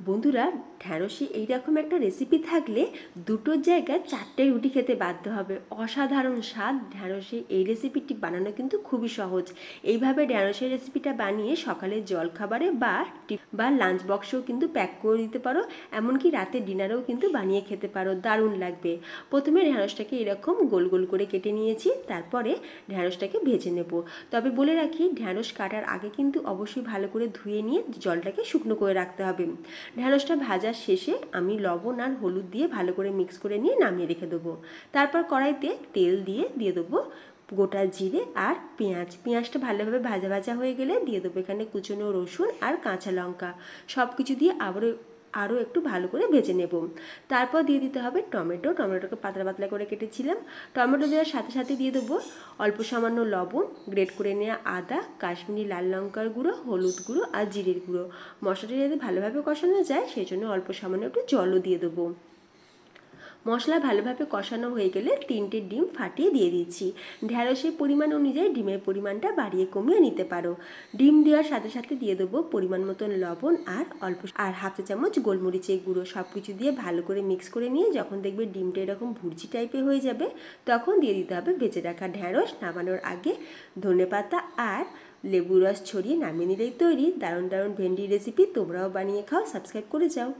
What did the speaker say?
বন্ধুরা, ঢ্যাঁড়সে এইরকম একটা রেসিপি থাকলে দুটোর জায়গায় 4টে রুটি খেতে বাধ্য হবে। অসাধারণ স্বাদ ঢ্যাঁড়সে এই রেসিপিটি বানানো কিন্তু খুবই সহজ। এইভাবে ঢ্যাঁড়সের রেসিপিটা বানিয়ে সকালের জলখাবারে বা লাঞ্চ বক্সেও কিন্তু প্যাক করে দিতে পারো, এমনকি রাতে ডিনারেও কিন্তু বানিয়ে খেতে পারো, দারুণ লাগবে। প্রথমে ঢ্যাঁড়সটাকে এরকম গোল গোল করে কেটে নিয়েছি, তারপরে ঢ্যাঁড়সটাকে ভেজে নেব। তবে বলে রাখি, ঢ্যাঁড়স কাটার আগে কিন্তু অবশ্যই ভালো করে ধুয়ে নিয়ে জলটাকে শুকনো করে রাখতে হবে। ঢ্যাঁড়সটা ভাজার শেষে আমি লবণ আর হলুদ দিয়ে ভালো করে মিক্স করে নিয়ে নামিয়ে রেখে দেবো। তারপর কড়াইতে তেল দিয়ে দেবো গোটা জিরে আর পেঁয়াজটা ভালোভাবে ভাজা ভাজা হয়ে গেলে দিয়ে দেবো এখানে কুচনো রসুন আর কাঁচা লঙ্কা। সব কিছু দিয়ে আরও একটু ভালো করে ভেজে নেব। তারপর দিয়ে দিতে হবে টমেটোকে পাতলা পাতলা করে কেটেছিলাম। টমেটো দেওয়ার সাথে সাথে দিয়ে দেবো অল্প সামান্য লবণ, গ্রেট করে নেওয়া আদা, কাশ্মীরি লাল লঙ্কার গুঁড়ো, হলুদ গুঁড়ো আর জিরের গুঁড়ো। মশলাটা যাতে ভালোভাবে কষানো যায় সেই জন্য অল্প সামান্য একটু জলও দিয়ে দেবো। মশলা ভালোভাবে কষানো হয়ে গেলে 3টে ডিম ফাটিয়ে দিয়ে দিচ্ছি। ঢ্যাঁড়সের পরিমাণ অনুযায়ী ডিমের পরিমাণটা বাড়িয়ে কমিয়ে নিতে পারো। ডিম দেওয়ার সাথে সাথে দিয়ে দেবো পরিমাণ মতন লবণ আর হাফ চা চামচ গোলমরিচের গুঁড়ো। সব কিছু দিয়ে ভালো করে মিক্স করে নিয়ে যখন দেখবে ডিমটা এরকম ভুর্জি টাইপের হয়ে যাবে, তখন দিয়ে দিতে হবে ভেজে রাখা ঢ্যাঁড়স। নামানোর আগে ধনেপাতা আর লেবু রস ছড়িয়ে নামিয়ে নিলেই তৈরি দারুণ দারুণ ভেন্ডি রেসিপি। তোমরাও বানিয়ে খাও, সাবস্ক্রাইব করে যাও।